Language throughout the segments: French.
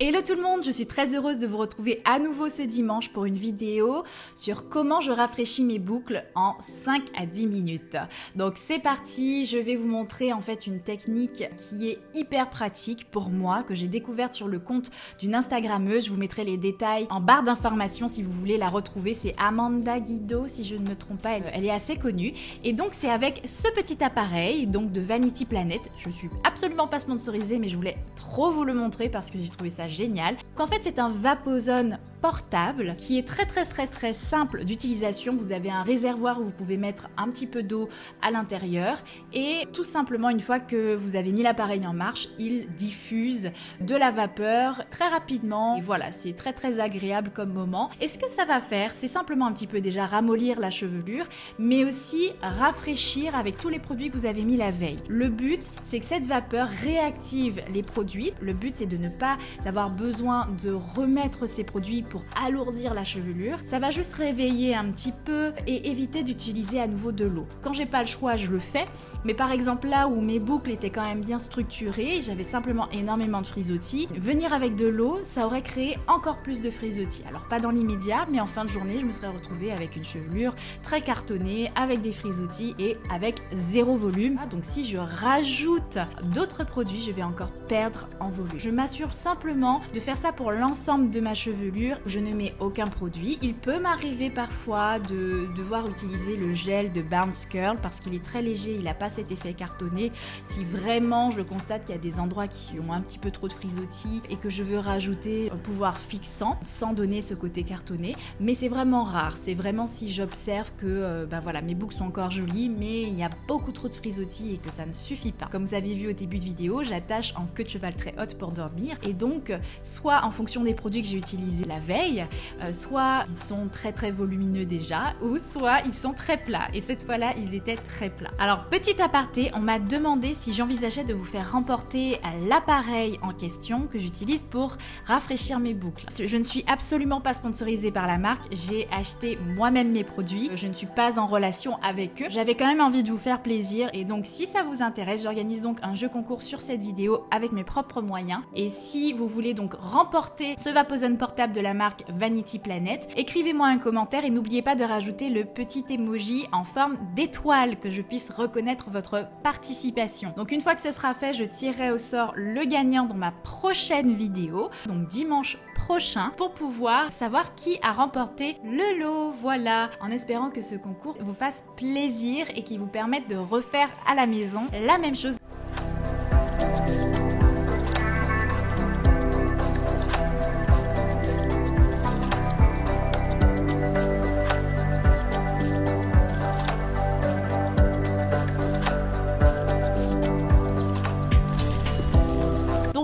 Hello tout le monde, je suis très heureuse de vous retrouver à nouveau ce dimanche pour une vidéo sur comment je rafraîchis mes boucles en 5 à 10 minutes. Donc c'est parti, je vais vous montrer en fait une technique qui est hyper pratique pour moi, que j'ai découverte sur le compte d'une Instagrammeuse. Je vous mettrai les détails en barre d'informations si vous voulez la retrouver. C'est Amanda Guido si je ne me trompe pas, elle est assez connue. Et donc c'est avec ce petit appareil donc de Vanity Planet. Je suis absolument pas sponsorisée mais je voulais trop vous le montrer parce que j'ai trouvé ça génial. En fait, c'est un Vapozone portable qui est très simple d'utilisation. Vous avez un réservoir où vous pouvez mettre un petit peu d'eau à l'intérieur et tout simplement une fois que vous avez mis l'appareil en marche, il diffuse de la vapeur très rapidement et voilà, c'est très agréable comme moment. Et ce que ça va faire, c'est simplement un petit peu déjà ramollir la chevelure, mais aussi rafraîchir avec tous les produits que vous avez mis la veille. Le but, c'est que cette vapeur réactive les produits. Le but, c'est de ne pas avoir besoin de remettre ces produits pour alourdir la chevelure. Ça va juste réveiller un petit peu et éviter d'utiliser à nouveau de l'eau. Quand j'ai pas le choix, je le fais. Mais par exemple là où mes boucles étaient quand même bien structurées, j'avais simplement énormément de frisottis, venir avec de l'eau, ça aurait créé encore plus de frisottis. Alors pas dans l'immédiat, mais en fin de journée, je me serais retrouvée avec une chevelure très cartonnée, avec des frisottis et avec zéro volume. Donc si je rajoute d'autres produits, je vais encore perdre en volume. Je m'assure simplement de faire ça pour l'ensemble de ma chevelure. Je ne mets aucun produit. Il peut m'arriver parfois de devoir utiliser le gel de Bounce Curl parce qu'il est très léger, il n'a pas cet effet cartonné. Si vraiment je constate qu'il y a des endroits qui ont un petit peu trop de frisottis et que je veux rajouter un pouvoir fixant sans donner ce côté cartonné, mais c'est vraiment rare. C'est vraiment si j'observe que voilà, mes boucles sont encore jolies, mais il y a beaucoup trop de frisottis et que ça ne suffit pas. Comme vous avez vu au début de vidéo, j'attache en queue de cheval très haute pour dormir et donc soit en fonction des produits que j'ai utilisés la veille, soit ils sont très volumineux déjà, ou soit ils sont très plats. Et cette fois-là, ils étaient très plats. Alors, petit aparté, on m'a demandé si j'envisageais de vous faire remporter l'appareil en question que j'utilise pour rafraîchir mes boucles. Je ne suis absolument pas sponsorisée par la marque, j'ai acheté moi-même mes produits, je ne suis pas en relation avec eux. J'avais quand même envie de vous faire plaisir et donc si ça vous intéresse, j'organise donc un jeu concours sur cette vidéo avec mes propres moyens. Et si vous voulez donc remporter ce Vapozone portable de la marque Vanity Planet, écrivez-moi un commentaire et n'oubliez pas de rajouter le petit emoji en forme d'étoile que je puisse reconnaître votre participation. Donc une fois que ce sera fait, je tirerai au sort le gagnant dans ma prochaine vidéo, donc dimanche prochain, pour pouvoir savoir qui a remporté le lot. Voilà, en espérant que ce concours vous fasse plaisir et qu'il vous permette de refaire à la maison la même chose.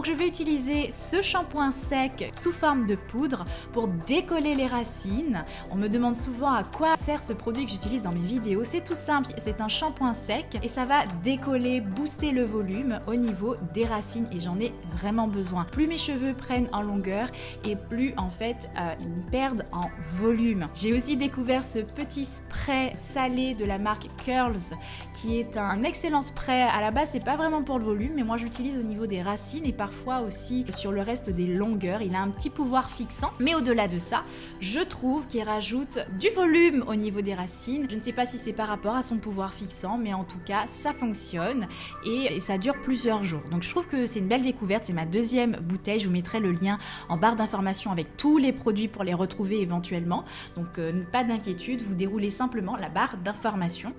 Je vais utiliser ce shampoing sec sous forme de poudre pour décoller les racines. On me demande souvent à quoi sert ce produit que j'utilise dans mes vidéos. C'est tout simple, c'est un shampoing sec et ça va décoller, booster le volume au niveau des racines et j'en ai vraiment besoin. Plus mes cheveux prennent en longueur et plus en fait ils perdent en volume. J'ai aussi découvert ce petit spray salé de la marque Curls qui est un excellent spray. À la base c'est pas vraiment pour le volume mais moi j'utilise au niveau des racines et parfois aussi sur le reste des longueurs. Il a un petit pouvoir fixant, mais au-delà de ça, je trouve qu'il rajoute du volume au niveau des racines. Je ne sais pas si c'est par rapport à son pouvoir fixant, mais en tout cas, ça fonctionne et ça dure plusieurs jours. Donc je trouve que c'est une belle découverte. C'est ma deuxième bouteille. Je vous mettrai le lien en barre d'informations avec tous les produits pour les retrouver éventuellement. Donc pas d'inquiétude, vous déroulez simplement la barre d'informations.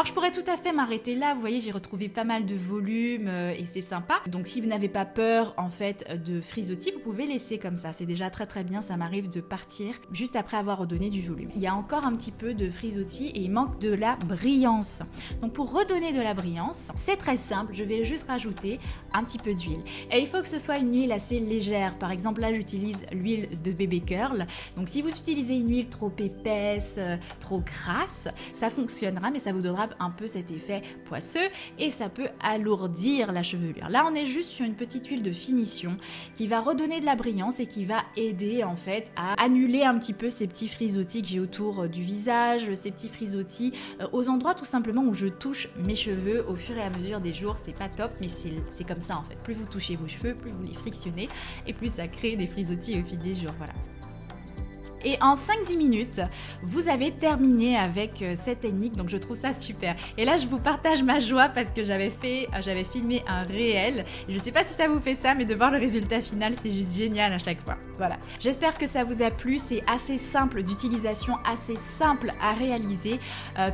Alors je pourrais tout à fait m'arrêter là, vous voyez j'ai retrouvé pas mal de volume et c'est sympa. Donc si vous n'avez pas peur en fait de frisottis, vous pouvez laisser comme ça, c'est déjà très très bien, ça m'arrive de partir juste après avoir redonné du volume. Il y a encore un petit peu de frisottis et il manque de la brillance. Donc pour redonner de la brillance, c'est très simple, je vais juste rajouter un petit peu d'huile. Et il faut que ce soit une huile assez légère, par exemple là j'utilise l'huile de bébé curl. Donc si vous utilisez une huile trop épaisse, trop grasse, ça fonctionnera mais ça vous donnera un peu cet effet poisseux et ça peut alourdir la chevelure. Là on est juste sur une petite huile de finition qui va redonner de la brillance et qui va aider en fait à annuler un petit peu ces petits frisottis que j'ai autour du visage, ces petits frisottis aux endroits tout simplement où je touche mes cheveux au fur et à mesure des jours. C'est pas top mais c'est comme ça en fait. Plus vous touchez vos cheveux, plus vous les frictionnez et plus ça crée des frisottis au fil des jours. Voilà. Et en 5-10 minutes, vous avez terminé avec cette technique, donc je trouve ça super. Et là, je vous partage ma joie parce que j'avais filmé un réel. Je sais pas si ça vous fait ça, mais de voir le résultat final, c'est juste génial à chaque fois. Voilà. J'espère que ça vous a plu. C'est assez simple d'utilisation, assez simple à réaliser.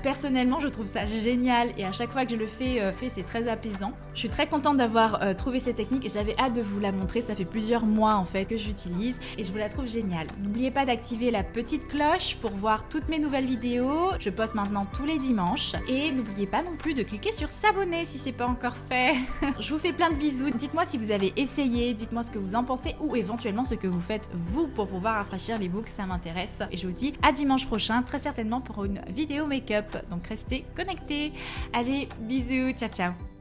Personnellement, je trouve ça génial et à chaque fois que je le fais, c'est très apaisant. Je suis très contente d'avoir trouvé cette technique et j'avais hâte de vous la montrer. Ça fait plusieurs mois en fait que j'utilise et je vous la trouve géniale. N'oubliez pas d'activer la petite cloche pour voir toutes mes nouvelles vidéos. Je poste maintenant tous les dimanches. Et n'oubliez pas non plus de cliquer sur s'abonner si c'est pas encore fait. Je vous fais plein de bisous. Dites-moi si vous avez essayé, dites-moi ce que vous en pensez ou éventuellement ce que vous faites vous pour pouvoir rafraîchir les boucles, ça m'intéresse. Et je vous dis à dimanche prochain, très certainement pour une vidéo make-up. Donc restez connectés. Allez, bisous, ciao ciao.